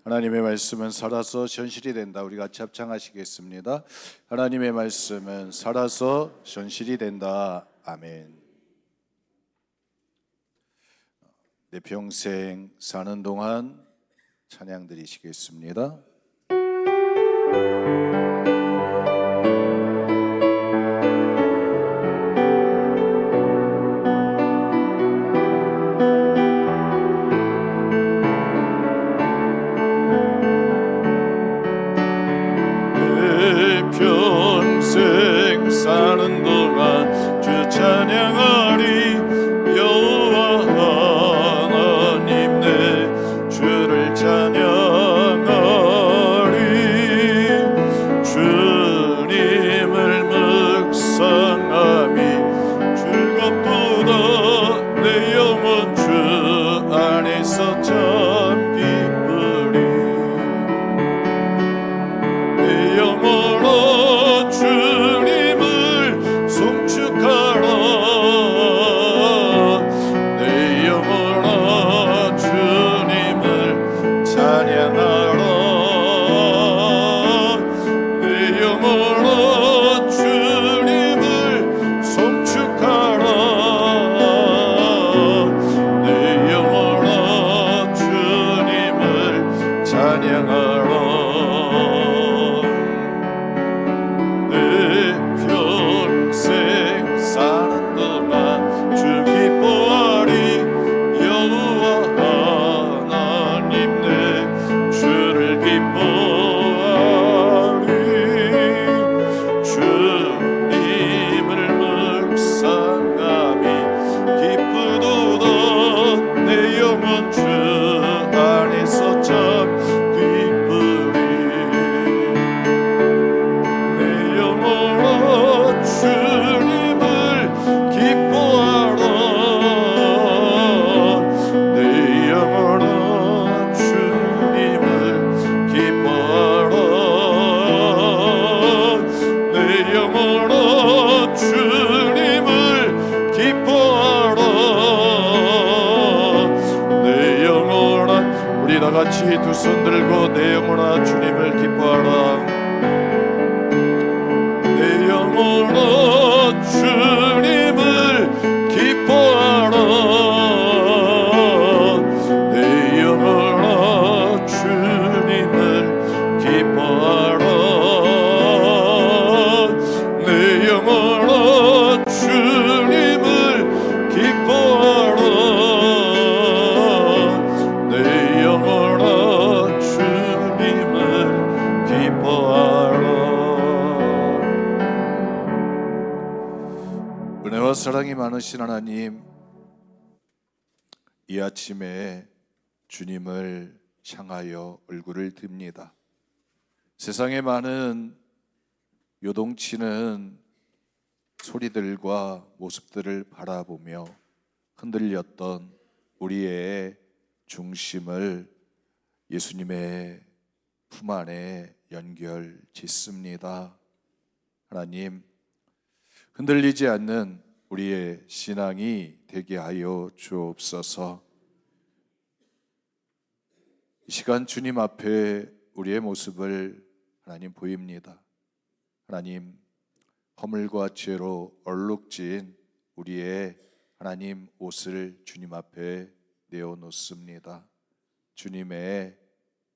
하나님의 말씀은 살아서 현실이 된다. 우리 같이 합창하시겠습니다. 하나님의 말씀은 살아서 현실이 된다. 아멘. 내 평생 사는 동안 찬양 드리시겠습니다. 평생 사는 동안 주 찬양하리. 여호와 하나님 내 주를 찬양하리. 주님을 묵상함이 즐겁도다. 내 영혼 주 안에서 참 기쁘리. 내 영혼아 주님을 송축하라. 내 영혼아 주님을 찬양하라. 내 영혼아 주님을 송축하라. 내 영혼아 주님을 찬양하라. 사는 동안 주 기뻐하리. 여호와 하나님 내 주를 기뻐하리. 주님을 묵상함이 기쁘도다. 내 영혼 주 안에서 참 기쁘리. 내 영혼아 주님을 기뻐하라. 내 영혼아 주님을 기뻐하라. 내 영혼아 주님을 기뻐하라. 내 영혼아, 우리 다같이 두 손 들고 내 영혼아 주님을 기뻐하라. 내 영혼아 주님을 기뻐하라. 내 영혼아 주님을 기뻐하라. 내 영혼아 주님을 기뻐하라. 내 영혼아 주님을 기뻐하라. 은혜와 사랑이 많으신 하나님, 이 아침에 주님을 향하여 얼굴을 듭니다. 세상의 많은 요동치는 소리들과 모습들을 바라보며 흔들렸던 우리의 중심을 예수님의 품 안에 연결 짓습니다. 하나님, 흔들리지 않는 우리의 신앙이 되게 하여 주옵소서. 이 시간 주님 앞에 우리의 모습을 하나님 보입니다. 하나님, 허물과 죄로 얼룩진 우리의 하나님 옷을 주님 앞에 내어놓습니다. 주님의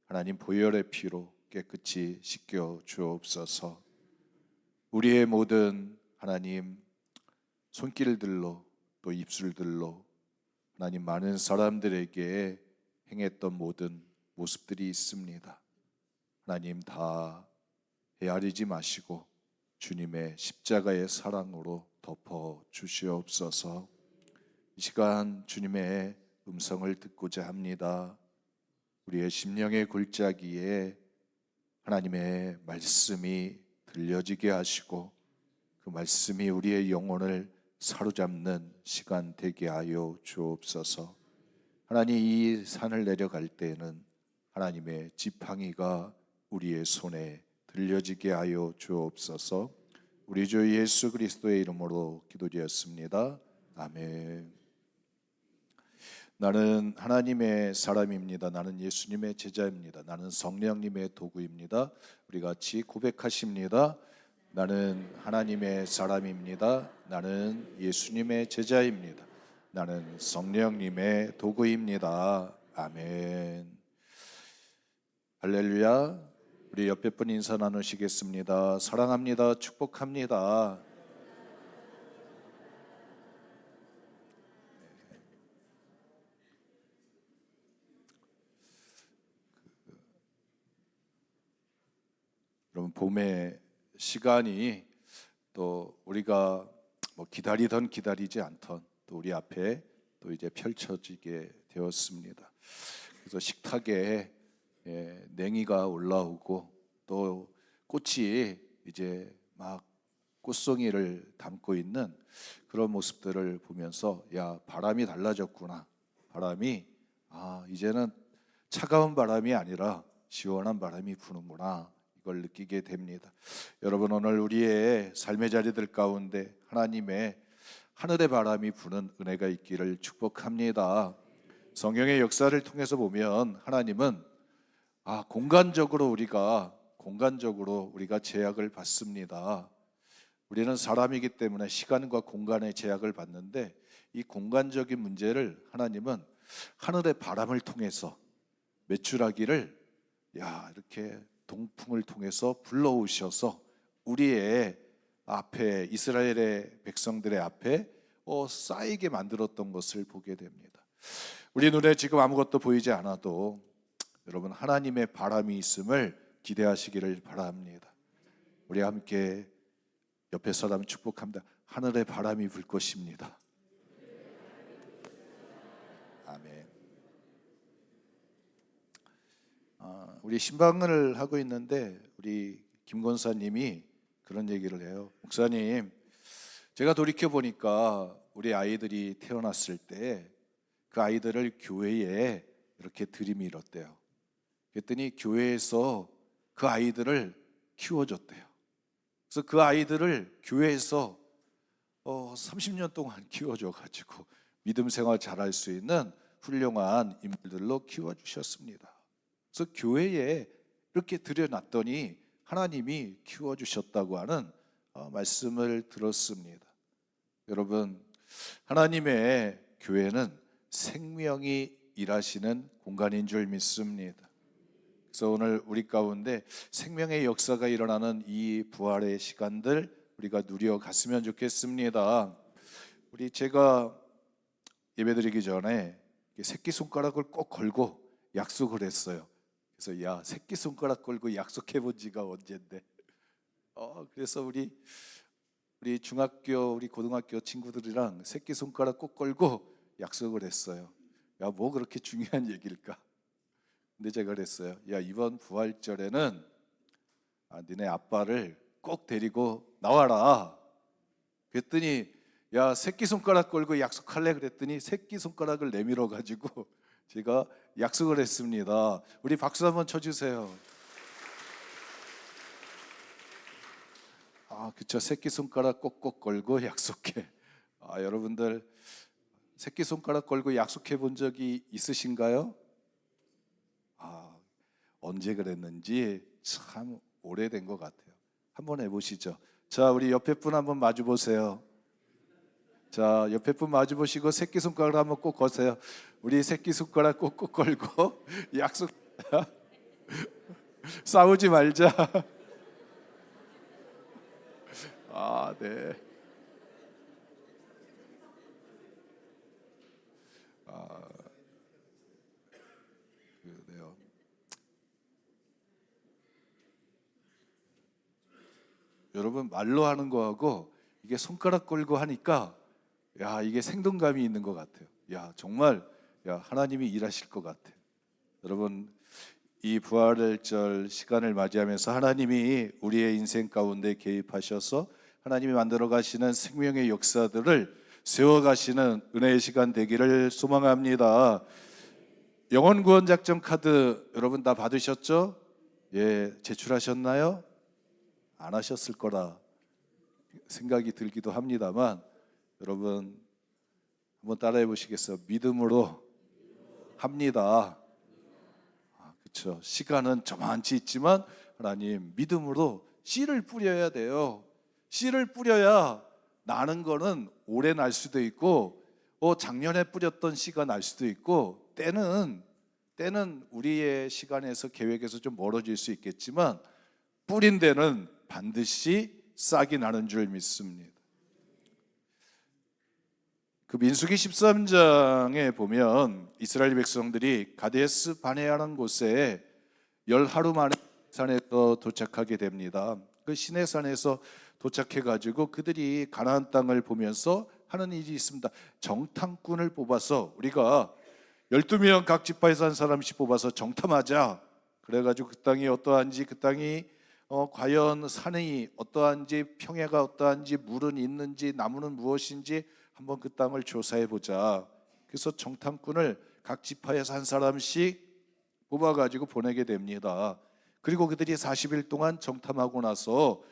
하나님 보혈의 피로 깨끗이 씻겨 주옵소서. 우리의 모든 하나님 손길들로 또 입술들로 하나님 많은 사람들에게 행했던 모든 모습들이 있습니다. 하나님 다 헤아리지 마시고 주님의 십자가의 사랑으로 덮어 주시옵소서. 이 시간 주님의 음성을 듣고자 합니다. 우리의 심령의 골짜기에 하나님의 말씀이 들려지게 하시고 그 말씀이 우리의 영혼을 사로잡는 시간 되게 하여 주옵소서. 하나님, 이 산을 내려갈 때에는 하나님의 지팡이가 우리의 손에 들려지게 하여 주옵소서. 우리 주 예수 그리스도의 이름으로 기도드렸습니다. 아멘. 나는 하나님의 사람입니다. 나는 예수님의 제자입니다. 나는 성령님의 도구입니다. 우리 같이 고백하십니다. 나는 하나님의 사람입니다. 나는 예수님의 제자입니다. 나는 성령님의 도구입니다. 아멘. 할렐루야. 우리 옆에 분 인사 나누시겠습니다. 사랑합니다. 축복합니다. 여러분, 봄의 시간이 또 우리가 뭐 기다리던 기다리지 않던 또 우리 앞에 또 이제 펼쳐지게 되었습니다. 그래서 식탁에 냉이가 올라오고 또 꽃이 이제 막 꽃송이를 담고 있는 그런 모습들을 보면서 야, 바람이 달라졌구나. 바람이 이제는 차가운 바람이 아니라 시원한 바람이 부는구나. 이걸 느끼게 됩니다. 여러분, 오늘 우리의 삶의 자리들 가운데 하나님의 하늘의 바람이 부는 은혜가 있기를 축복합니다. 성경의 역사를 통해서 보면 하나님은 공간적으로 우리가 제약을 받습니다. 우리는 사람이기 때문에 시간과 공간의 제약을 받는데 이 공간적인 문제를 하나님은 하늘의 바람을 통해서 메추라기를 이렇게 동풍을 통해서 불러오셔서 우리의 앞에, 이스라엘의 백성들의 앞에 쌓이게 만들었던 것을 보게 됩니다. 우리 눈에 지금 아무것도 보이지 않아도 여러분, 하나님의 바람이 있음을 기대하시기를 바랍니다. 우리 함께 옆에 사람 축복합니다. 하늘의 바람이 불 것입니다. 아멘. 우리 신방을 하고 있는데 우리 김 권사님이 그런 얘기를 해요. 목사님, 제가 돌이켜 보니까 우리 아이들이 태어났을 때 그 아이들을 교회에 이렇게 들이밀었대요. 그랬더니 교회에서 그 아이들을 키워줬대요. 그래서 그 아이들을 교회에서 30년 동안 키워줘가지고 믿음 생활 잘할 수 있는 훌륭한 인물들로 키워주셨습니다. 그래서 교회에 이렇게 들여놨더니 하나님이 키워주셨다고 하는 말씀을 들었습니다. 여러분, 하나님의 교회는 생명이 일하시는 공간인 줄 믿습니다. 그래서 오늘 우리 가운데 생명의 역사가 일어나는 이 부활의 시간들 우리가 누려갔으면 좋겠습니다. 제가 예배드리기 전에 새끼손가락을 꼭 걸고 약속을 했어요. 그래서 새끼손가락 걸고 약속해 본 지가 언젠데. 그래서 우리 중학교, 우리 고등학교 친구들이랑 새끼손가락 꼭 걸고 약속을 했어요. 뭐 그렇게 중요한 얘기일까? 근데 제가 그랬어요. 이번 부활절에는 너네 아빠를 꼭 데리고 나와라. 그랬더니 새끼손가락 걸고 약속할래? 그랬더니 새끼손가락을 내밀어 가지고 제가 약속을 했습니다. 우리 박수 한번 쳐주세요. 그쵸. 새끼손가락 꼭꼭 걸고 약속해. 여러분들 새끼손가락 걸고 약속해 본 적이 있으신가요? 언제 그랬는지 참 오래된 것 같아요. 한번 해보시죠. 자, 우리 옆에 분 한번 마주 보세요. 자, 옆에 분 마주 보시고 새끼손가락 한번 꼭 거세요. 우리 새끼손가락 꼭꼭 걸고 약속. 싸우지 말자. 네. 그래요. 여러분, 말로 하는 거하고 이게 손가락 걸고 하니까 이게 생동감이 있는 것 같아요. 정말 하나님이 일하실 것 같아요. 여러분, 이 부활절 시간을 맞이하면서 하나님이 우리의 인생 가운데 개입하셔서 하나님이 만들어 가시는 생명의 역사들을 세워 가시는 은혜의 시간 되기를 소망합니다. 영혼 구원 작전 카드 여러분 다 받으셨죠? 제출하셨나요? 안 하셨을 거라 생각이 들기도 합니다만 여러분 한번 따라해 보시겠어요? 믿음으로 합니다. 그렇죠. 시간은 저만치 있지만 하나님 믿음으로 씨를 뿌려야 돼요. 씨를 뿌려야 나는 거는 올해 날 수도 있고 작년에 뿌렸던 씨가 날 수도 있고 때는 우리의 시간에서 계획에서 좀 멀어질 수 있겠지만 뿌린 데는 반드시 싹이 나는 줄 믿습니다. 그 민수기 13장에 보면 이스라엘 백성들이 가데스 바네아라는 곳에 10하루 만에 산에서 도착하게 됩니다. 그 시내산에서 도착해 가지고 그들이 가나안 땅을 보면서 하는 일이 있습니다. 정탐꾼을 뽑아서 우리가 12명 각 지파에서 한 사람씩 뽑아서 정탐하자. 그래가지고 그 땅이 어떠한지, 그 땅이 과연 산이 어떠한지, 평야가 어떠한지, 물은 있는지, 나무는 무엇인지 한번 그 땅을 조사해 보자. 그래서 정탐꾼을 각 지파에서 한 사람씩 뽑아가지고 보내게 됩니다. 그리고 그들이 40일 동안 정탐하고 나서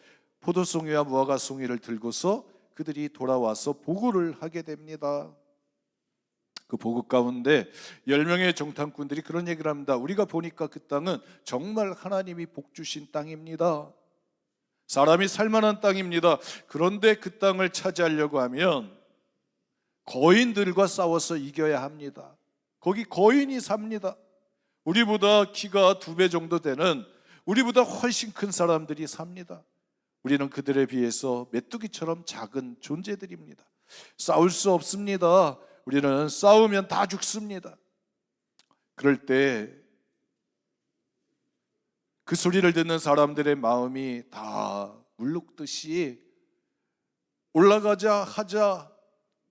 포도송이와 무화과송이를 들고서 그들이 돌아와서 보고를 하게 됩니다. 그 보고 가운데 10명의 정탐꾼들이 그런 얘기를 합니다. 우리가 보니까 그 땅은 정말 하나님이 복 주신 땅입니다. 사람이 살만한 땅입니다. 그런데 그 땅을 차지하려고 하면 거인들과 싸워서 이겨야 합니다. 거기 거인이 삽니다. 우리보다 키가 2배 정도 되는, 우리보다 훨씬 큰 사람들이 삽니다. 우리는 그들에 비해서 메뚜기처럼 작은 존재들입니다. 싸울 수 없습니다. 우리는 싸우면 다 죽습니다. 그럴 때 그 소리를 듣는 사람들의 마음이 다 물룩듯이 올라가자, 하자,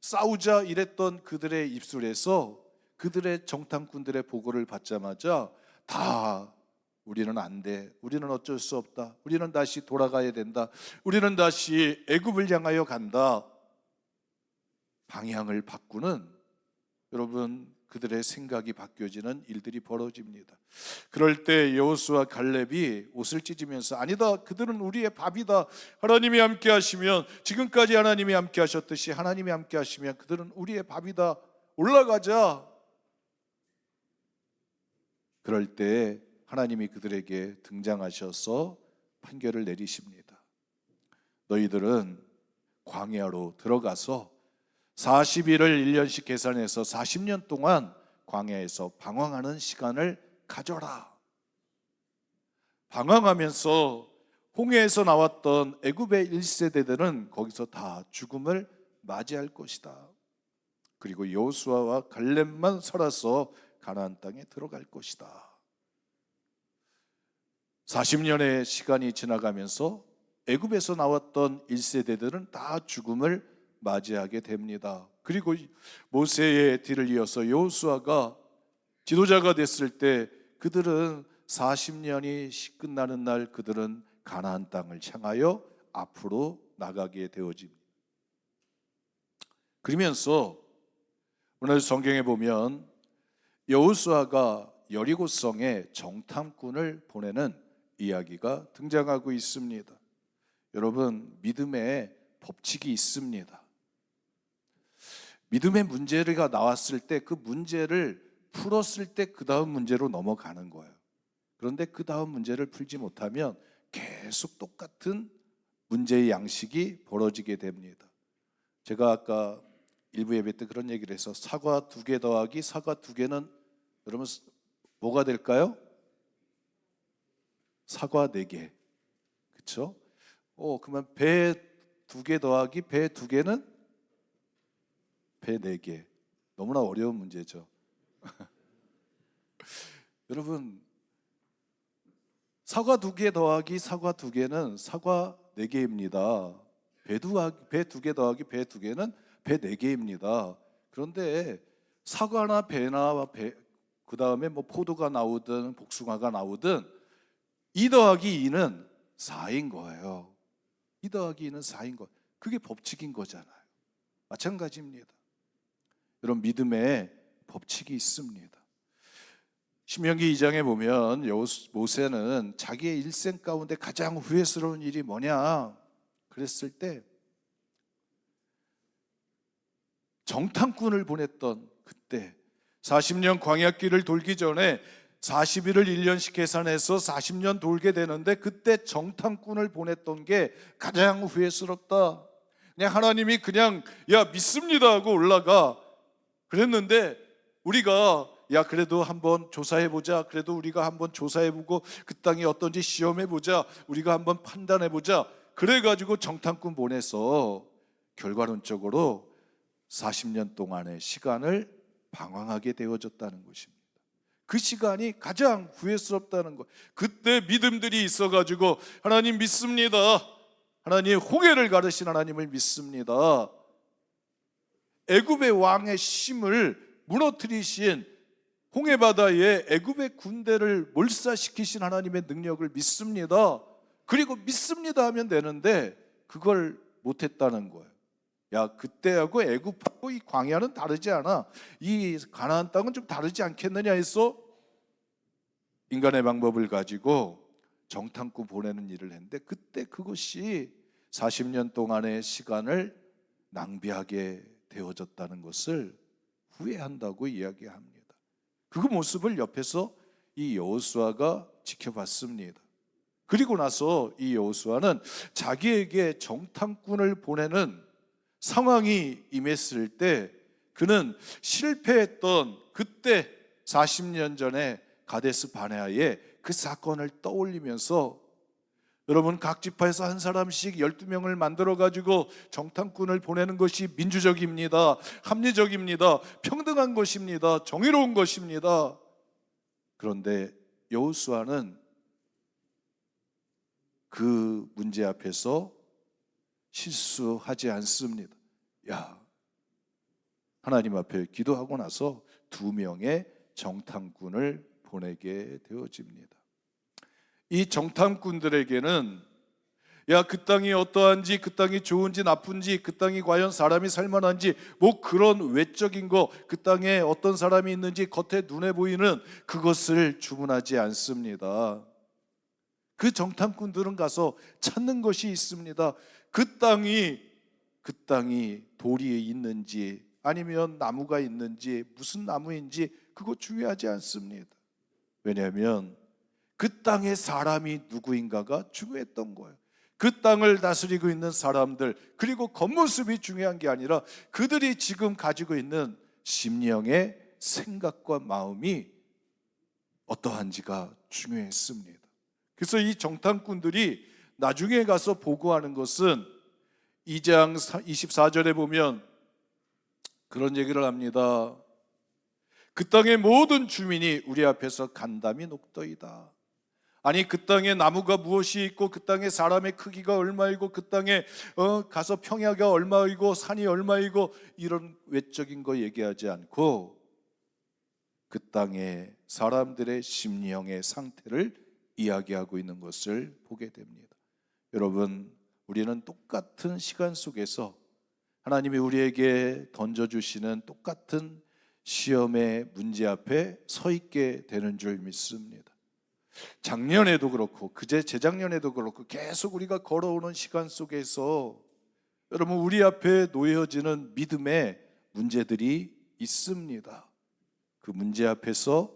싸우자 이랬던 그들의 입술에서 그들의 정탐꾼들의 보고를 받자마자 다 우리는 안 돼, 우리는 어쩔 수 없다, 우리는 다시 돌아가야 된다, 우리는 다시 애굽을 향하여 간다, 방향을 바꾸는, 여러분, 그들의 생각이 바뀌어지는 일들이 벌어집니다. 그럴 때 여호수아 갈렙이 옷을 찢으면서 아니다, 그들은 우리의 밥이다, 하나님이 함께 하시면, 지금까지 하나님이 함께 하셨듯이 하나님이 함께 하시면 그들은 우리의 밥이다, 올라가자. 그럴 때 하나님이 그들에게 등장하셔서 판결을 내리십니다. 너희들은 광야로 들어가서 40일을 1년씩 계산해서 40년 동안 광야에서 방황하는 시간을 가져라. 방황하면서 홍해에서 나왔던 애굽의 1세대들은 거기서 다 죽음을 맞이할 것이다. 그리고 여호수아와 갈렙만 살아서 가나안 땅에 들어갈 것이다. 40년의 시간이 지나가면서 애굽에서 나왔던 1세대들은 다 죽음을 맞이하게 됩니다. 그리고 모세의 뒤를 이어서 여호수아가 지도자가 됐을 때 그들은 40년이 끝나는 날 그들은 가나안 땅을 향하여 앞으로 나가게 되어집니다. 그러면서 오늘 성경에 보면 여호수아가 여리고성에 정탐꾼을 보내는 이야기가 등장하고 있습니다. 여러분, 믿음의 법칙이 있습니다. 믿음의 문제가 나왔을 때 그 문제를 풀었을 때 그 다음 문제로 넘어가는 거예요. 그런데 그 다음 문제를 풀지 못하면 계속 똑같은 문제의 양식이 벌어지게 됩니다. 제가 아까 일부 예배 때 그런 얘기를 해서 사과 2개 더하기 사과 2개는 여러분 뭐가 될까요? 사과 4개. 그렇죠? 그러면 배 2개 더하기 배 2개는 배 4개. 너무나 어려운 문제죠. 여러분, 사과 2개 더하기 사과 2개는 사과 4개입니다. 배 2개 더하기 배 2개는 배 4개입니다. 그런데 사과나 배나 그 다음에 뭐 포도가 나오든 복숭아가 나오든 2 더하기 2는 4인 거예요. 2 더하기 2는 4인 거예요. 그게 법칙인 거잖아요. 마찬가지입니다. 여러분, 믿음의 법칙이 있습니다. 신명기 2장에 보면 모세는 자기의 일생 가운데 가장 후회스러운 일이 뭐냐 그랬을 때 정탐꾼을 보냈던 그때 40년 광야길을 돌기 전에 40일을 1년씩 계산해서 40년 돌게 되는데 그때 정탐꾼을 보냈던 게 가장 후회스럽다. 그냥 하나님이 그냥 야 믿습니다 하고 올라가 그랬는데 우리가 야 그래도 한번 조사해보자, 그래도 우리가 한번 조사해보고 그 땅이 어떤지 시험해보자, 우리가 한번 판단해보자 그래가지고 정탐꾼 보내서 결과론적으로 40년 동안의 시간을 방황하게 되어졌다는 것입니다. 그 시간이 가장 후회스럽다는 것. 그때 믿음들이 있어가지고 하나님 믿습니다, 하나님 홍해를 가르신 하나님을 믿습니다, 애굽의 왕의 힘을 무너뜨리신 홍해바다에 애굽의 군대를 몰사시키신 하나님의 능력을 믿습니다, 그리고 믿습니다 하면 되는데 그걸 못했다는 거예요. 야 그때하고 애굽하고 이 광야는 다르지 않아, 이 가나안 땅은 좀 다르지 않겠느냐 해서 인간의 방법을 가지고 정탐꾼 보내는 일을 했는데 그때 그것이 40년 동안의 시간을 낭비하게 되어졌다는 것을 후회한다고 이야기합니다. 그 모습을 옆에서 이 여호수아가 지켜봤습니다. 그리고 나서 이 여호수아는 자기에게 정탐꾼을 보내는 상황이 임했을 때 그는 실패했던 그때 40년 전에 가데스 바네아의 그 사건을 떠올리면서 여러분 각 지파에서 한 사람씩 12명을 만들어 가지고 정탐꾼을 보내는 것이 민주적입니다, 합리적입니다, 평등한 것입니다, 정의로운 것입니다. 그런데 여호수아는 그 문제 앞에서 실수하지 않습니다. 야, 하나님 앞에 기도하고 나서 2명의 정탐꾼을 보내게 되어집니다. 이 정탐꾼들에게는 야, 그 땅이 어떠한지, 그 땅이 좋은지 나쁜지, 그 땅이 과연 사람이 살만한지 뭐 그런 외적인 거, 그 땅에 어떤 사람이 있는지 겉에 눈에 보이는 그것을 주문하지 않습니다. 그 정탐꾼들은 가서 찾는 것이 있습니다. 그 땅이 돌이 있는지 아니면 나무가 있는지 무슨 나무인지 그거 중요하지 않습니다. 왜냐하면 그 땅의 사람이 누구인가가 중요했던 거예요. 그 땅을 다스리고 있는 사람들, 그리고 겉모습이 중요한 게 아니라 그들이 지금 가지고 있는 심령의 생각과 마음이 어떠한지가 중요했습니다. 그래서 이 정탐꾼들이 나중에 가서 보고하는 것은 2장 24절에 보면 그런 얘기를 합니다. 그 땅의 모든 주민이 우리 앞에서 간담이 녹더이다. 아니 그 땅에 나무가 무엇이 있고 그 땅에 사람의 크기가 얼마이고 그 땅에 가서 평야가 얼마이고 산이 얼마이고 이런 외적인 거 얘기하지 않고 그 땅의 사람들의 심령의 상태를 이야기하고 있는 것을 보게 됩니다. 여러분, 우리는 똑같은 시간 속에서 하나님이 우리에게 던져주시는 똑같은 시험의 문제 앞에 서 있게 되는 줄 믿습니다. 작년에도 그렇고 재작년에도 그렇고 계속 우리가 걸어오는 시간 속에서 여러분 우리 앞에 놓여지는 믿음의 문제들이 있습니다. 그 문제 앞에서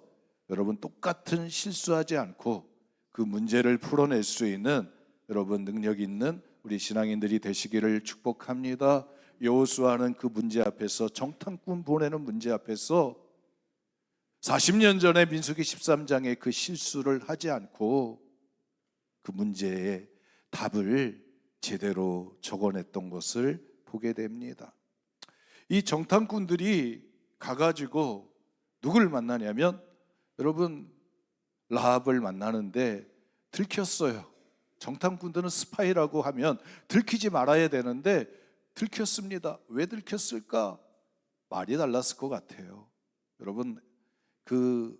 여러분 똑같은 실수하지 않고 그 문제를 풀어낼 수 있는 여러분 능력 있는 우리 신앙인들이 되시기를 축복합니다. 여호수아는 그 문제 앞에서 정탐꾼 보내는 문제 앞에서 40년 전에 민수기 13장의 그 실수를 하지 않고 그 문제의 답을 제대로 적어냈던 것을 보게 됩니다. 이 정탐꾼들이 가가지고 누굴 만나냐면 여러분 라합을 만나는데 들켰어요. 정탐꾼들은 스파이라고 하면 들키지 말아야 되는데 들켰습니다. 왜 들켰을까? 말이 달랐을 것 같아요. 여러분 그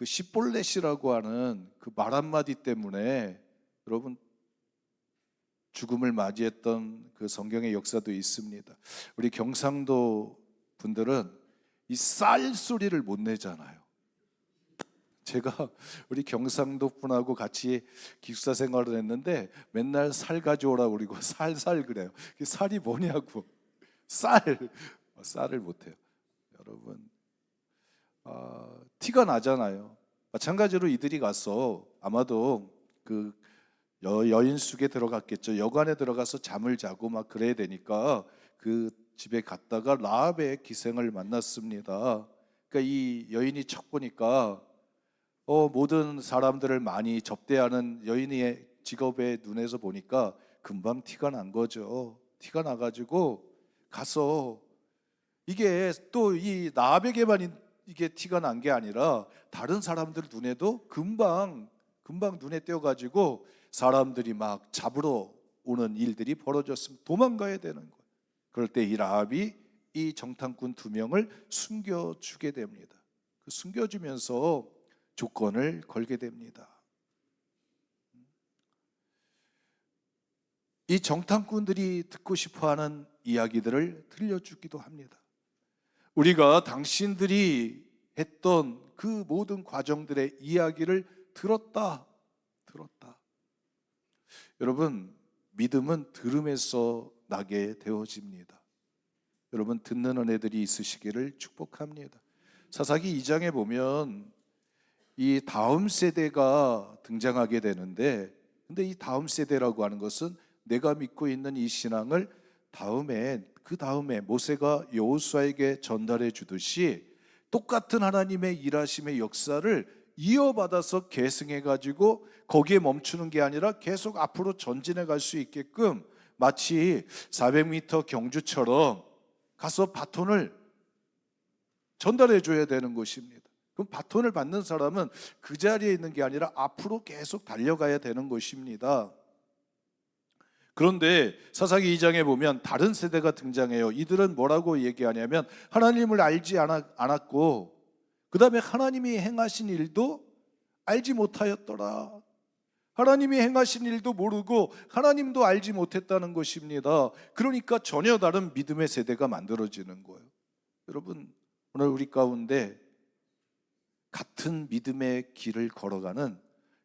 시볼렛이라고 하는 그 말 한마디 때문에 여러분 죽음을 맞이했던 그 성경의 역사도 있습니다. 우리 경상도 분들은 이 쌀 소리를 못 내잖아요. 제가 우리 경상도 분하고 같이 기숙사 생활을 했는데 맨날 살 가져오라고 그러고 살살 그래요. 살이 뭐냐고. 쌀을 못해요. 여러분, 티가 나잖아요. 마찬가지로 이들이 가서 아마도 그 여인 숙에 들어갔겠죠. 여관에 들어가서 잠을 자고 막 그래야 되니까 그 집에 갔다가 라합의 기생을 만났습니다. 그러니까 이 여인이 척 보니까 모든 사람들을 많이 접대하는 여인의 직업의 눈에서 보니까 금방 티가 난 거죠. 티가 나가지고 가서, 이게 또 이 라합에게만 이게 티가 난 게 아니라 다른 사람들 눈에도 금방 눈에 띄어가지고 사람들이 막 잡으러 오는 일들이 벌어졌으면 도망가야 되는 거예요. 그럴 때 이 라합이 이 정탐꾼 2명을 숨겨주게 됩니다. 그 숨겨주면서 조건을 걸게 됩니다. 이 정탐꾼들이 듣고 싶어하는 이야기들을 들려주기도 합니다. 우리가 당신들이 했던 그 모든 과정들의 이야기를 들었다. 여러분, 믿음은 들음에서 나게 되어집니다. 여러분, 듣는 은혜들이 있으시기를 축복합니다. 사사기 2장에 보면 이 다음 세대가 등장하게 되는데, 근데 이 다음 세대라고 하는 것은 내가 믿고 있는 이 신앙을 그 다음에 모세가 여호수아에게 전달해 주듯이 똑같은 하나님의 일하심의 역사를 이어받아서 계승해 가지고 거기에 멈추는 게 아니라 계속 앞으로 전진해 갈 수 있게끔 마치 400m 경주처럼 가서 바톤을 전달해 줘야 되는 것입니다. 그럼 바톤을 받는 사람은 그 자리에 있는 게 아니라 앞으로 계속 달려가야 되는 것입니다. 그런데 사사기 2장에 보면 다른 세대가 등장해요. 이들은 뭐라고 얘기하냐면 하나님을 알지 않았고 그 다음에 하나님이 행하신 일도 알지 못하였더라. 하나님이 행하신 일도 모르고 하나님도 알지 못했다는 것입니다. 그러니까 전혀 다른 믿음의 세대가 만들어지는 거예요. 여러분, 오늘 우리 가운데 같은 믿음의 길을 걸어가는,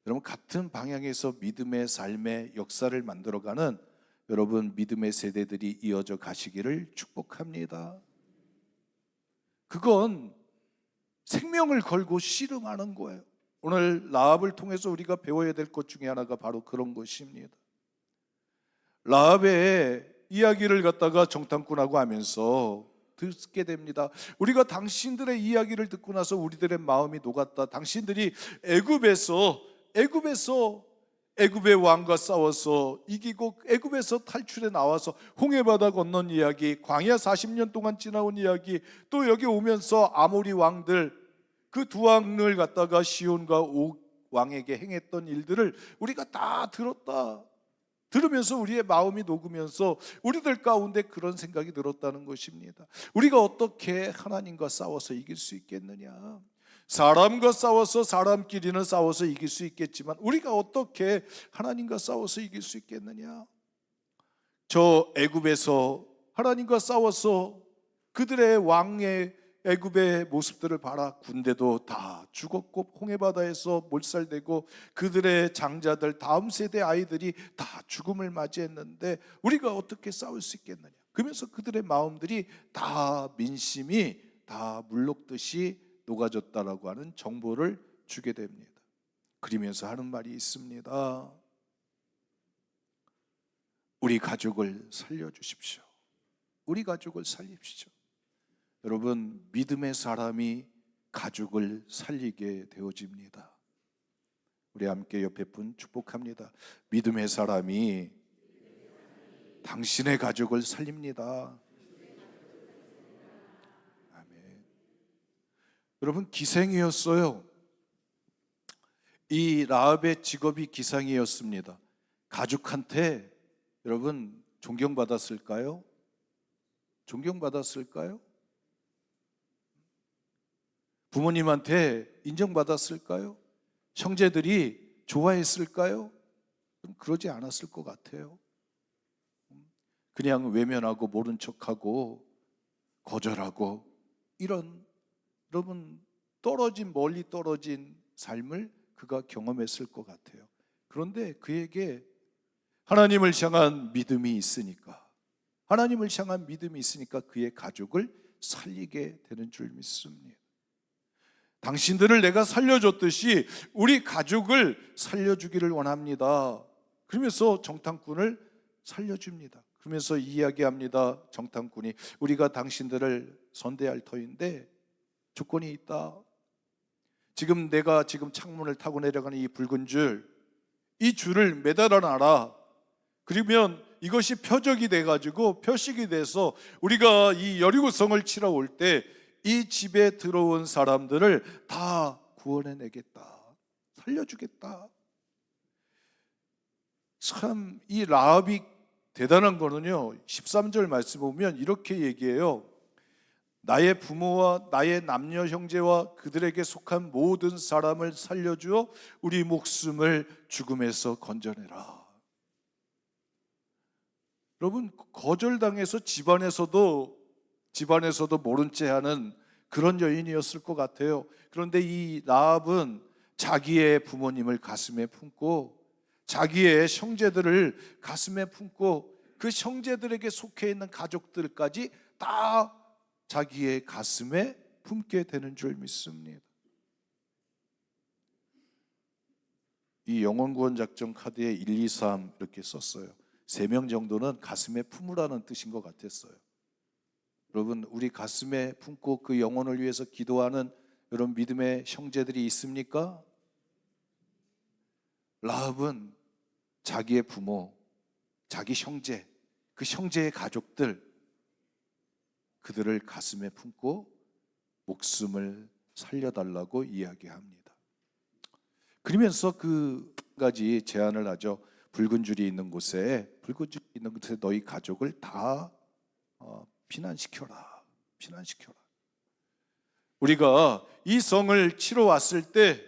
여러분 같은 방향에서 믿음의 삶의 역사를 만들어가는 여러분 믿음의 세대들이 이어져 가시기를 축복합니다. 그건 생명을 걸고 씨름하는 거예요. 오늘 라합을 통해서 우리가 배워야 될 것 중에 하나가 바로 그런 것입니다. 라합의 이야기를 갖다가 정탐꾼하고 하면서 듣게 됩니다. 우리가 당신들의 이야기를 듣고 나서 우리들의 마음이 녹았다. 당신들이 애굽의 왕과 싸워서 이기고 애굽에서 탈출해 나와서 홍해바다 건넌 이야기, 광야 40년 동안 지나온 이야기, 또 여기 오면서 아모리 왕들 그 2왕을 갖다가 시온과 옥 왕에게 행했던 일들을 우리가 다 들었다. 들으면서 우리의 마음이 녹으면서 우리들 가운데 그런 생각이 들었다는 것입니다. 우리가 어떻게 하나님과 싸워서 이길 수 있겠느냐? 사람과 싸워서 사람끼리는 싸워서 이길 수 있겠지만 우리가 어떻게 하나님과 싸워서 이길 수 있겠느냐? 저 애굽에서 하나님과 싸워서 그들의 왕의 애굽의 모습들을 봐라. 군대도 다 죽었고 홍해바다에서 몰살되고 그들의 장자들, 다음 세대 아이들이 다 죽음을 맞이했는데 우리가 어떻게 싸울 수 있겠느냐? 그러면서 그들의 마음들이 다 민심이 다 물녹듯이 녹아졌다라고 하는 정보를 주게 됩니다. 그러면서 하는 말이 있습니다. 우리 가족을 살려주십시오. 우리 가족을 살립시오. 여러분, 믿음의 사람이 가족을 살리게 되어집니다. 우리 함께 옆에 분 축복합니다. 믿음의 사람이 당신의 가족을 살립니다. 아멘. 여러분, 기생이었어요. 이 라합의 직업이 기생이었습니다. 가족한테 여러분 존경받았을까요? 존경받았을까요? 부모님한테 인정받았을까요? 형제들이 좋아했을까요? 그러지 않았을 것 같아요. 그냥 외면하고 모른 척하고 거절하고 이런, 여러분, 멀리 떨어진 삶을 그가 경험했을 것 같아요. 그런데 그에게 하나님을 향한 믿음이 있으니까 그의 가족을 살리게 되는 줄 믿습니다. 당신들을 내가 살려줬듯이 우리 가족을 살려주기를 원합니다. 그러면서 정탐꾼을 살려줍니다. 그러면서 이야기합니다. 정탐꾼이 우리가 당신들을 선대할 터인데 조건이 있다. 지금 내가 창문을 타고 내려가는 이 붉은 줄, 이 줄을 매달아 놔라. 그러면 이것이 표적이 돼가지고 표식이 돼서 우리가 이 여리고성을 치러 올 때 이 집에 들어온 사람들을 다 구원해내겠다, 살려주겠다. 참 이 라합이 대단한 거는요, 13절 말씀 보면 이렇게 얘기해요. 나의 부모와 나의 남녀 형제와 그들에게 속한 모든 사람을 살려주어 우리 목숨을 죽음에서 건져내라. 여러분, 거절당해서 집안에서도 모른 채 하는 그런 여인이었을 것 같아요. 그런데 이 라합은 자기의 부모님을 가슴에 품고 자기의 형제들을 가슴에 품고 그 형제들에게 속해 있는 가족들까지 다 자기의 가슴에 품게 되는 줄 믿습니다. 이 영혼구원 작전 카드에 1, 2, 3 이렇게 썼어요. 3명 정도는 가슴에 품으라는 뜻인 것 같았어요. 여러분, 우리 가슴에 품고 그 영혼을 위해서 기도하는 이런 믿음의 형제들이 있습니까? 라합은 자기의 부모, 자기 형제, 그 형제의 가족들, 그들을 가슴에 품고 목숨을 살려달라고 이야기합니다. 그러면서 그 가지 제안을 하죠. 붉은 줄이 있는 곳에 너희 가족을 다 피난시켜라. 우리가 이 성을 치러 왔을 때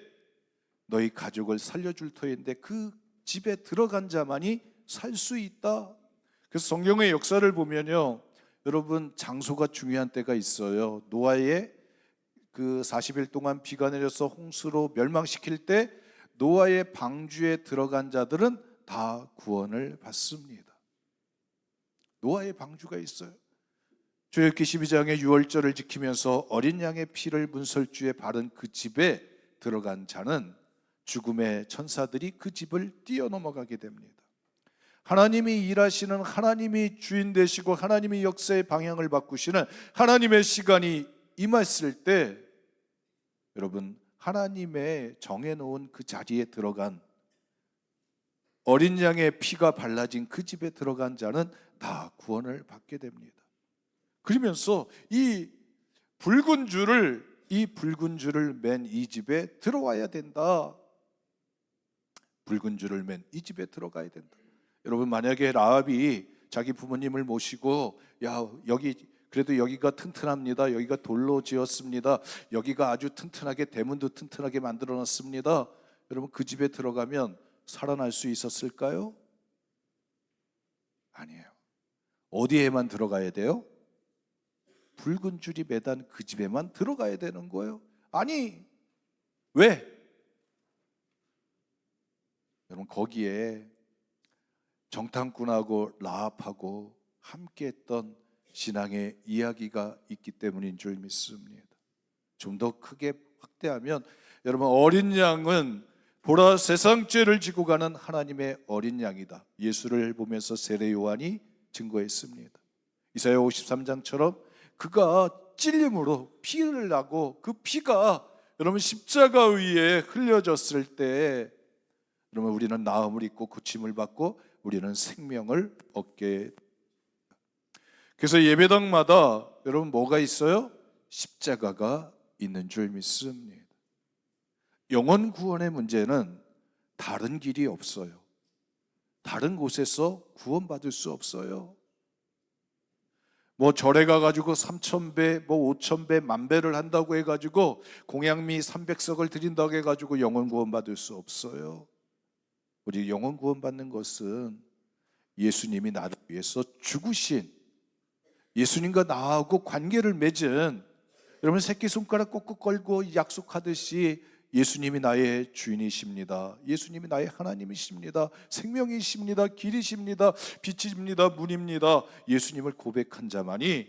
너희 가족을 살려줄 터인데 그 집에 들어간 자만이 살 수 있다. 그래서 성경의 역사를 보면요, 여러분, 장소가 중요한 때가 있어요. 노아의 그 40일 동안 비가 내려서 홍수로 멸망시킬 때 노아의 방주에 들어간 자들은 다 구원을 받습니다. 노아의 방주가 있어요. 출애굽기 12장의 유월절을 지키면서 어린 양의 피를 문설주에 바른 그 집에 들어간 자는 죽음의 천사들이 그 집을 뛰어넘어가게 됩니다. 하나님이 일하시는, 하나님이 주인 되시고 하나님이 역사의 방향을 바꾸시는 하나님의 시간이 임했을 때, 여러분, 하나님의 정해놓은 그 자리에 들어간 어린 양의 피가 발라진 그 집에 들어간 자는 다 구원을 받게 됩니다. 그러면서 이 붉은 줄을 맨 이 집에 들어와야 된다. 붉은 줄을 맨 이 집에 들어가야 된다. 여러분, 만약에 라합이 자기 부모님을 모시고, 그래도 여기가 튼튼합니다. 여기가 돌로 지었습니다. 여기가 아주 튼튼하게, 대문도 튼튼하게 만들어 놨습니다. 여러분, 그 집에 들어가면 살아날 수 있었을까요? 아니에요. 어디에만 들어가야 돼요? 붉은 줄이 매단 그 집에만 들어가야 되는 거예요. 아니, 왜? 여러분, 거기에 정탐꾼하고 라합하고 함께했던 신앙의 이야기가 있기 때문인 줄 믿습니다. 좀 더 크게 확대하면, 여러분, 어린 양은 보라, 세상 죄를 지고 가는 하나님의 어린 양이다. 예수를 보면서 세례 요한이 증거했습니다. 이사야 53장처럼 그가 찔림으로 피를 나고 그 피가 여러분 십자가 위에 흘려졌을 때, 여러분, 우리는 나음을 입고 고침을 받고 우리는 생명을 얻게. 그래서 예배당마다 여러분 뭐가 있어요? 십자가가 있는 줄 믿습니다. 영혼 구원의 문제는 다른 길이 없어요. 다른 곳에서 구원받을 수 없어요. 뭐 절에 가가지고 3,000배, 5,000배, 10,000배를 한다고 해가지고 공양미 300석을 드린다고 해가지고 영혼 구원받을 수 없어요. 우리 영혼 구원받는 것은 예수님이 나를 위해서 죽으신, 예수님과 나하고 관계를 맺은, 여러분 새끼손가락 꼭꼭 걸고 약속하듯이 예수님이 나의 주인이십니다. 예수님이 나의 하나님이십니다. 생명이십니다. 길이십니다. 빛입니다. 문입니다. 예수님을 고백한 자만이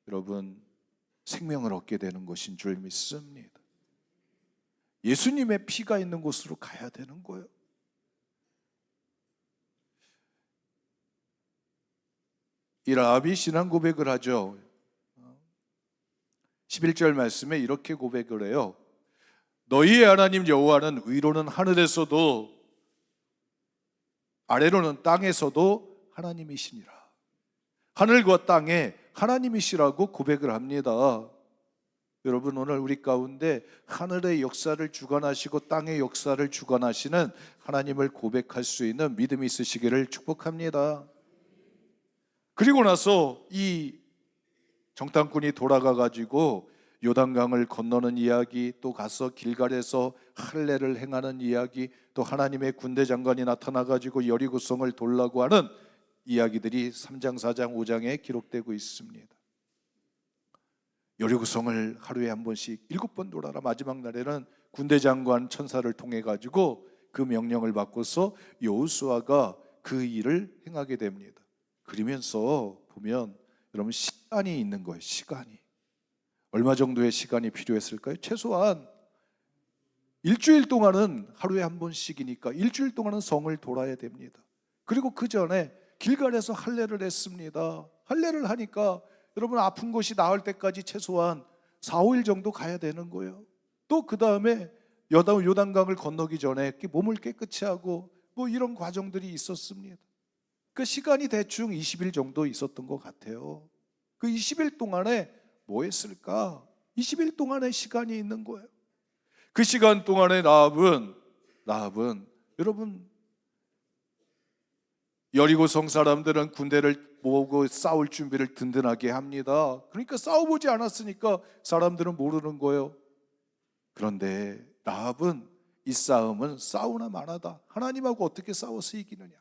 여러분 생명을 얻게 되는 것인 줄 믿습니다. 예수님의 피가 있는 곳으로 가야 되는 거예요. 이 라합이 신앙 고백을 하죠. 11절 말씀에 이렇게 고백을 해요. 너희의 하나님 여호와는 위로는 하늘에서도 아래로는 땅에서도 하나님이시니라. 하늘과 땅에 하나님이시라고 고백을 합니다. 여러분, 오늘 우리 가운데 하늘의 역사를 주관하시고 땅의 역사를 주관하시는 하나님을 고백할 수 있는 믿음이 있으시기를 축복합니다. 그리고 나서 이 정탐꾼이 돌아가 가지고 요단강을 건너는 이야기, 또 가서 길갈에서 할례를 행하는 이야기, 또 하나님의 군대 장관이 나타나 가지고 여리고성을 돌라고 하는 이야기들이 3장, 4장, 5장에 기록되고 있습니다. 여리고성을 하루에 한 번씩 7번 돌아라. 마지막 날에는 군대 장관 천사를 통해 가지고 그 명령을 받고서 여호수아가 그 일을 행하게 됩니다. 그러면서 보면 여러분, 시간이 있는 거예요. 시간이 얼마 정도의 시간이 필요했을까요? 최소한 일주일 동안은, 하루에 한 번씩이니까 일주일 동안은 성을 돌아야 됩니다. 그리고 그 전에 길갈에서 할례를 했습니다. 할례를 하니까 여러분, 아픈 것이 나을 때까지 최소한 4, 5일 정도 가야 되는 거예요. 또 그 다음에 요단강을 건너기 전에 몸을 깨끗이 하고 뭐 이런 과정들이 있었습니다. 그 시간이 대충 20일 정도 있었던 것 같아요. 그 20일 동안에 뭐 했을까? 20일 동안의 시간이 있는 거예요. 그 시간 동안에 라합은 여러분, 여리고성 사람들은 군대를 모으고 싸울 준비를 든든하게 합니다. 그러니까 싸워보지 않았으니까 사람들은 모르는 거예요. 그런데 라합은 이 싸움은 싸우나 마나다. 하나님하고 어떻게 싸워서 이기느냐.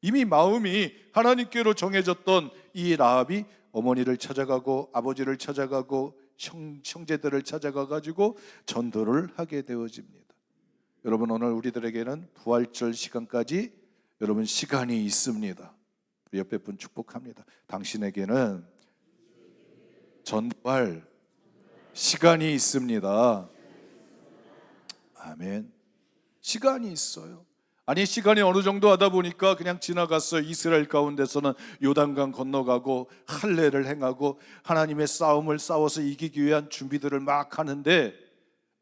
이미 마음이 하나님께로 정해졌던 이 라합이 어머니를 찾아가고 아버지를 찾아가고 형제들을 찾아가 가지고 전도를 하게 되어집니다. 여러분, 오늘 우리들에게는 부활절 시간까지 여러분 시간이 있습니다. 옆에 분 축복합니다. 당신에게는 전도할 시간이 있습니다. 아멘. 시간이 있어요. 아니, 시간이 어느 정도 하다 보니까 그냥 지나갔어요. 이스라엘 가운데서는 요단강 건너가고 할례를 행하고 하나님의 싸움을 싸워서 이기기 위한 준비들을 막 하는데,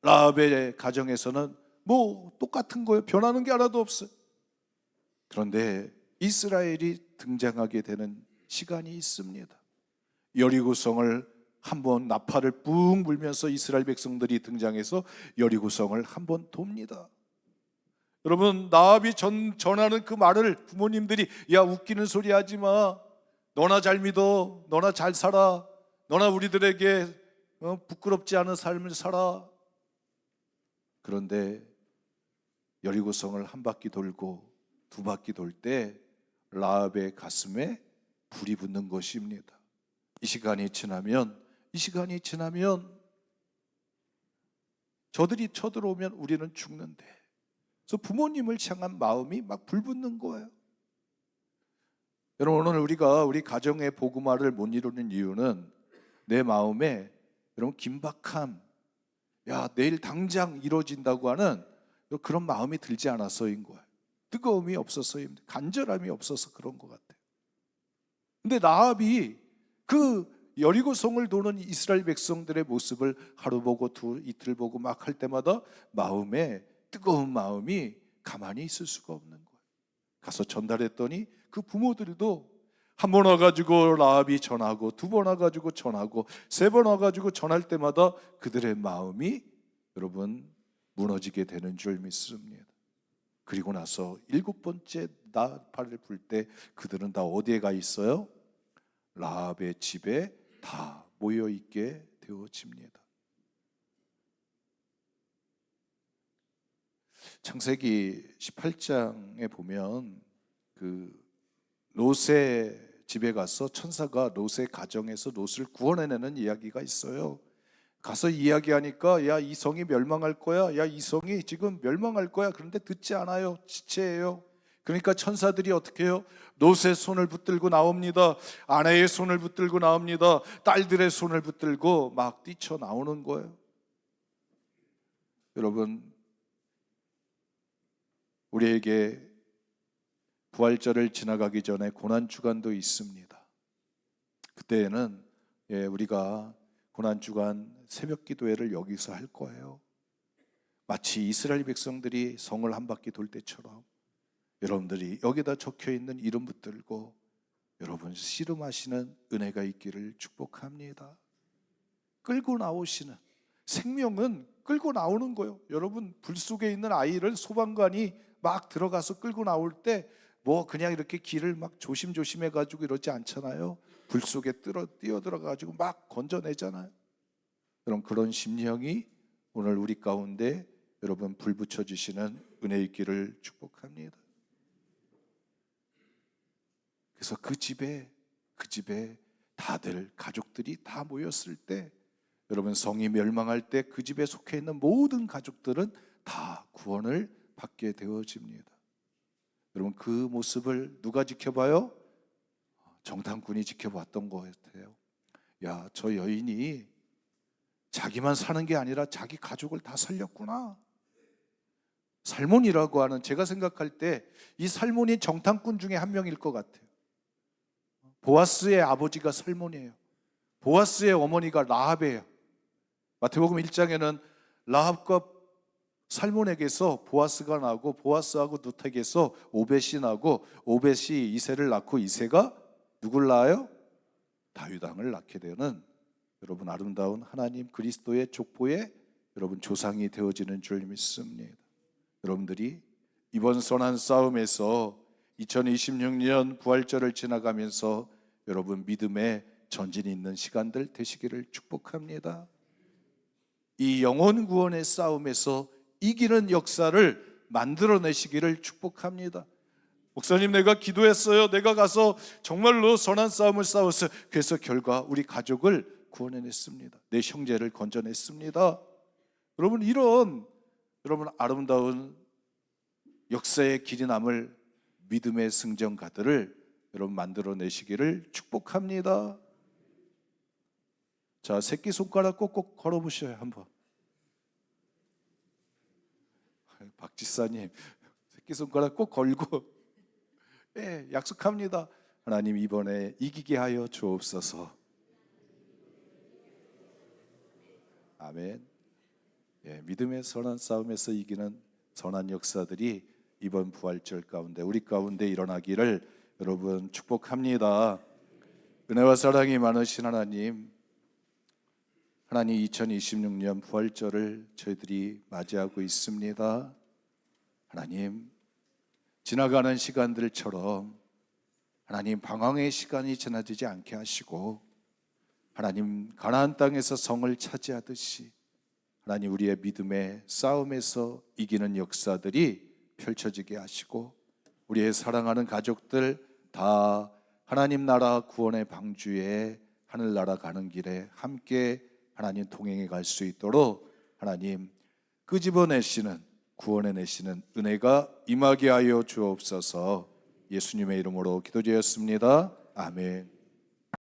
라합의 가정에서는 뭐 똑같은 거예요. 변하는 게 하나도 없어요. 그런데 이스라엘이 등장하게 되는 시간이 있습니다. 여리고성을 한번 나팔을 뿡 불면서 이스라엘 백성들이 등장해서 여리고성을 한번 돕니다. 여러분, 라합이 전하는 그 말을 부모님들이 야, 웃기는 소리 하지 마. 너나 잘 믿어. 너나 잘 살아. 너나 우리들에게 부끄럽지 않은 삶을 살아. 그런데 여리고성을 한 바퀴 돌고 두 바퀴 돌 때 라합의 가슴에 불이 붙는 것입니다. 이 시간이 지나면 저들이 쳐들어오면 우리는 죽는데, 그래서 부모님을 향한 마음이 막 불붙는 거예요. 여러분, 오늘 우리가 우리 가정의 복음화를 못 이루는 이유는 내 마음에 여러분 긴박함, 야, 내일 당장 이루어진다고 하는 그런 마음이 들지 않아서인 거예요. 뜨거움이 없어서입니다. 간절함이 없어서 그런 것 같아요. 근데 라합이 그 여리고성을 도는 이스라엘 백성들의 모습을 하루 보고 이틀 보고 막 할 때마다 마음에 뜨거운 마음이 가만히 있을 수가 없는 거예요. 가서 전달했더니 그 부모들도 한 번 와가지고 라합이 전하고, 두 번 와가지고 전하고, 세 번 와가지고 전할 때마다 그들의 마음이 여러분 무너지게 되는 줄 믿습니다. 그리고 나서 7번째 나팔을 불 때 그들은 다 어디에 가 있어요? 라합의 집에 다 모여 있게 되어집니다. 창세기 18장에 보면 그 롯의 집에 가서 천사가 롯의 가정에서 롯을 구원해내는 이야기가 있어요. 가서 이야기하니까 야, 이 성이 멸망할 거야. 야, 이 성이 지금 멸망할 거야. 그런데 듣지 않아요. 지체해요. 그러니까 천사들이 어떻게 해요? 노새 손을 붙들고 나옵니다. 아내의 손을 붙들고 나옵니다. 딸들의 손을 붙들고 막 뛰쳐나오는 거예요. 여러분, 우리에게 부활절을 지나가기 전에 고난주간도 있습니다. 그때에는 우리가 고난주간 새벽기도회를 여기서 할 거예요. 마치 이스라엘 백성들이 성을 한 바퀴 돌 때처럼 여러분들이 여기다 적혀있는 이름 붙들고 여러분 씨름하시는 은혜가 있기를 축복합니다. 끌고 나오시는, 생명은 끌고 나오는 거예요. 여러분, 불 속에 있는 아이를 소방관이 막 들어가서 끌고 나올 때 뭐 그냥 이렇게 길을 막 조심조심 해가지고 이러지 않잖아요. 불 속에 뛰어들어가지고 막 건져내잖아요. 그런 심령이 오늘 우리 가운데 여러분 불 붙여주시는 은혜 있기를 축복합니다. 그래서 그 집에 다들 가족들이 다 모였을 때, 여러분 성이 멸망할 때 그 집에 속해 있는 모든 가족들은 다 구원을 받게 되어집니다. 여러분, 그 모습을 누가 지켜봐요? 정탐꾼이 지켜봤던 것 같아요. 야, 저 여인이 자기만 사는 게 아니라 자기 가족을 다 살렸구나. 살몬이라고 하는, 제가 생각할 때 이 살몬이 정탐꾼 중에 한 명일 것 같아요. 보아스의 아버지가 살몬이에요. 보아스의 어머니가 라합이에요. 마태복음 1장에는 라합과 살몬에게서 보아스가 나고, 보아스하고 누탁에서 오벳이 나고, 오벳이 이새를 낳고, 이새가 누굴 낳아요? 다윗 왕을 낳게 되는, 여러분 아름다운 하나님 그리스도의 족보에 여러분 조상이 되어지는 줄 믿습니다. 여러분들이 이번 선한 싸움에서 2026년 부활절을 지나가면서 여러분 믿음의 전진이 있는 시간들 되시기를 축복합니다. 이 영혼 구원의 싸움에서 이기는 역사를 만들어내시기를 축복합니다. 목사님, 내가 기도했어요. 내가 가서 정말로 선한 싸움을 싸웠어요. 그래서 결과 우리 가족을 구원해냈습니다. 내 형제를 건져냈습니다. 여러분, 이런 여러분 아름다운 역사의 길이 남을 믿음의 승전가들을 여러분 만들어내시기를 축복합니다. 자, 새끼손가락 꼭꼭 걸어보셔요. 한번. 박지사님, 새끼손가락 꼭 걸고 약속합니다. 하나님, 이번에 이기게 하여 주옵소서. 아멘. 믿음의 선한 싸움에서 이기는 선한 역사들이 이번 부활절 가운데 우리 가운데 일어나기를 여러분 축복합니다. 은혜와 사랑이 많으신 하나님 2026년 부활절을 저희들이 맞이하고 있습니다. 하나님, 지나가는 시간들처럼 하나님 방황의 시간이 지나지지 않게 하시고, 하나님 가나안 땅에서 성을 차지하듯이 하나님 우리의 믿음의 싸움에서 이기는 역사들이 펼쳐지게 하시고, 우리의 사랑하는 가족들 다 하나님 나라 구원의 방주에 하늘나라 가는 길에 함께 하나님 동행해 갈 수 있도록 하나님 끄집어내시는, 구원해내시는 은혜가 임하게 하여 주옵소서. 예수님의 이름으로 기도드렸습니다. 아멘.